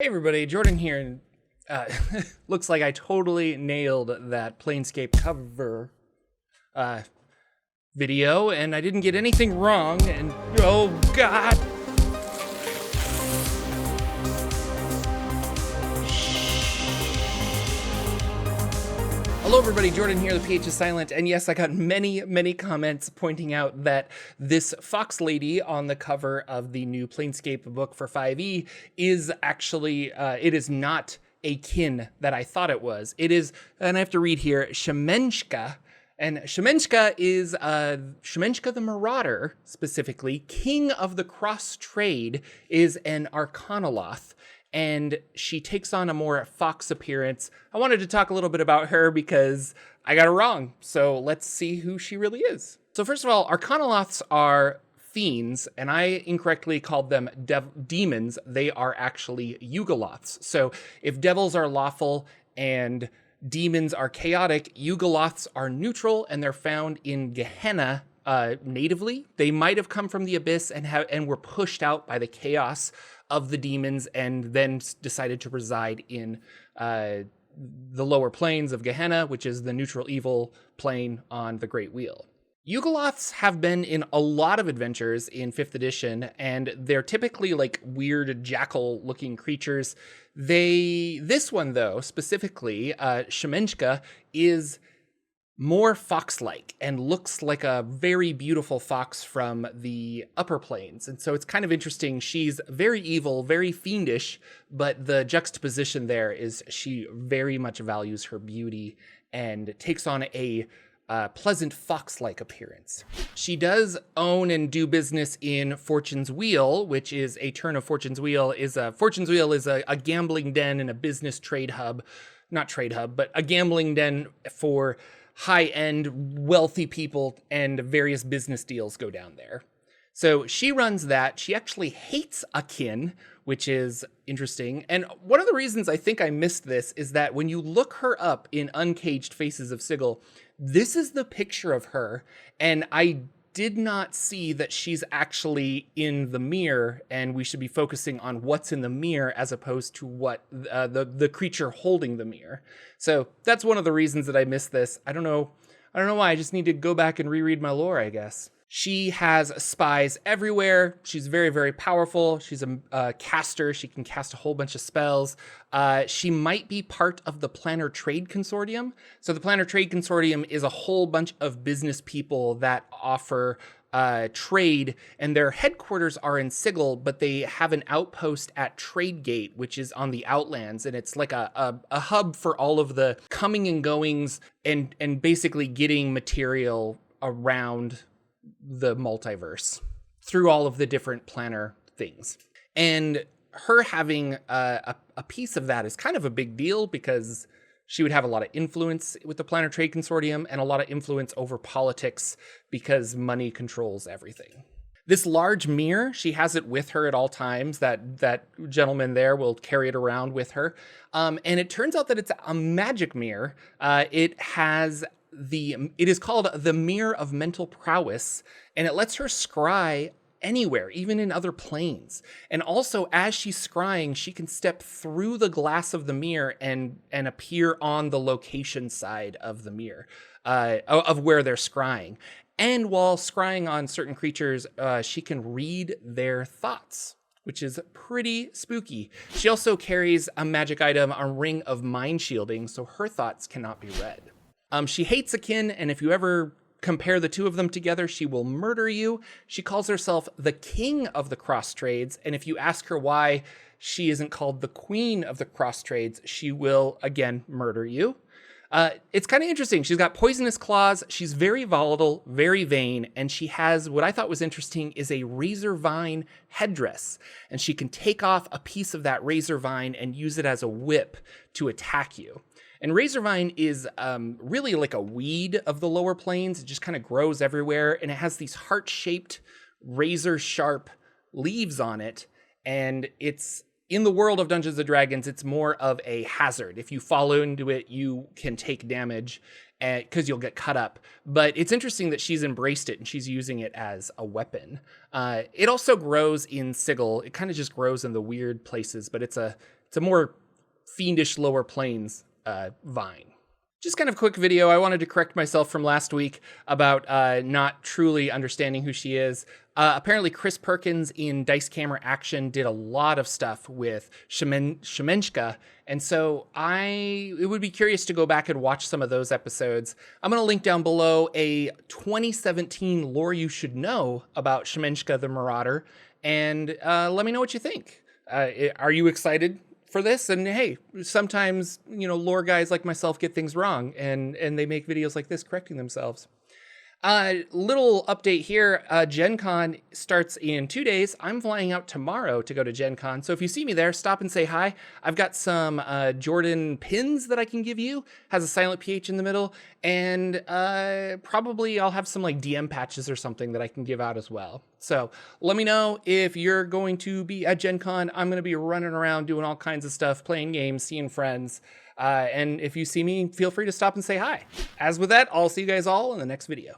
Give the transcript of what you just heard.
Hey everybody, Jordan here, and looks like I totally nailed that Planescape cover video, and I didn't get anything wrong, and oh god! Hello everybody, Jordan here, the PH is silent, and yes, I got many comments pointing out that this fox lady on the cover of the new Planescape book for 5e is actually, it is not a kin that I thought it was. It is, and I have to read here, Shemenska, and Shemenska is Shemeshka the Marauder, specifically. King of the Cross Trade is an Arcanoloth, and she takes on a more fox appearance. I wanted to talk a little bit about her because I got it wrong. So let's see who she really is. So first of all, Arcanoloths are fiends, and I incorrectly called them demons. They are actually Yugoloths. So if devils are lawful and demons are chaotic, Yugoloths are neutral, and they're found in Gehenna natively. They might have come from the abyss and were pushed out by the chaos of the demons and then decided to reside in the lower planes of Gehenna, which is the neutral evil plane on the Great Wheel. Yugoloths have been in a lot of adventures in 5th edition, and they're typically like weird jackal-looking creatures. This one, though, specifically, Shemenska, is more fox-like and looks like a very beautiful fox from the upper planes. And so it's kind of interesting. She's very evil, very fiendish, but the juxtaposition there is she very much values her beauty and takes on a pleasant fox-like appearance. She does own and do business in Fortune's Wheel, which is a turn of Fortune's Wheel. Fortune's Wheel is a gambling den and a business trade hub, not trade hub, but a gambling den for high-end, wealthy people, and various business deals go down there. So she runs that. She actually hates Akin, which is interesting. And one of the reasons I think I missed this is that when you look her up in Uncaged Faces of Sigil, this is the picture of her, and I did not see that she's actually in the mirror, and we should be focusing on what's in the mirror as opposed to what the creature holding the mirror. So that's one of the reasons that I missed this. I don't know why. I just need to go back and reread my lore, I guess. She has spies everywhere. She's very, very powerful. She's a caster. She can cast a whole bunch of spells. She might be part of the Planner Trade Consortium. So the Planner Trade Consortium is a whole bunch of business people that offer trade, and their headquarters are in Sigil, but they have an outpost at Tradegate, which is on the Outlands, and it's like a hub for all of the coming and goings and basically getting material around the multiverse through all of the different planner things. And her having a piece of that is kind of a big deal because she would have a lot of influence with the Planner Trade Consortium and a lot of influence over politics because money controls everything. This large mirror, she has it with her at all times. That gentleman there will carry it around with her. And it turns out that it's a magic mirror. It is called the Mirror of Mental Prowess, and it lets her scry anywhere, even in other planes. And also, as she's scrying, she can step through the glass of the mirror and appear on the location side of the mirror, of where they're scrying. And while scrying on certain creatures, she can read their thoughts, which is pretty spooky. She also carries a magic item, a ring of mind shielding, so her thoughts cannot be read. She hates Akin, and if you ever compare the two of them together, she will murder you. She calls herself the King of the Cross Trades, and if you ask her why she isn't called the Queen of the Cross Trades, she will, again, murder you. It's kind of interesting. She's got poisonous claws. She's very volatile, very vain, and she has what I thought was interesting is a razor vine headdress, and she can take off a piece of that razor vine and use it as a whip to attack you. And Razorvine is really like a weed of the lower planes. It just kind of grows everywhere, and it has these heart-shaped, razor-sharp leaves on it. And it's in the world of Dungeons & Dragons, it's more of a hazard. If you fall into it, you can take damage because you'll get cut up. But it's interesting that she's embraced it and she's using it as a weapon. It also grows in Sigil. It kind of just grows in the weird places, but it's a a more fiendish lower planes vine. Just kind of quick video. I wanted to correct myself from last week about not truly understanding who she is. Apparently, Chris Perkins in Dice Camera Action did a lot of stuff with Shemenska, and so it would be curious to go back and watch some of those episodes. I'm going to link down below a 2017 lore you should know about Shemeshka the Marauder, and let me know what you think. Are you excited for this? And hey, sometimes, lore guys like myself get things wrong, and they make videos like this correcting themselves. Little update here. Gen Con starts in 2 days. I'm flying out tomorrow to go to Gen Con. So if you see me there, stop and say hi. I've got some Jordan pins that I can give you. Has a silent PH in the middle. And probably I'll have some like DM patches or something that I can give out as well. So let me know if you're going to be at Gen Con. I'm going to be running around doing all kinds of stuff, playing games, seeing friends. And if you see me, feel free to stop and say hi. As with that, I'll see you guys all in the next video.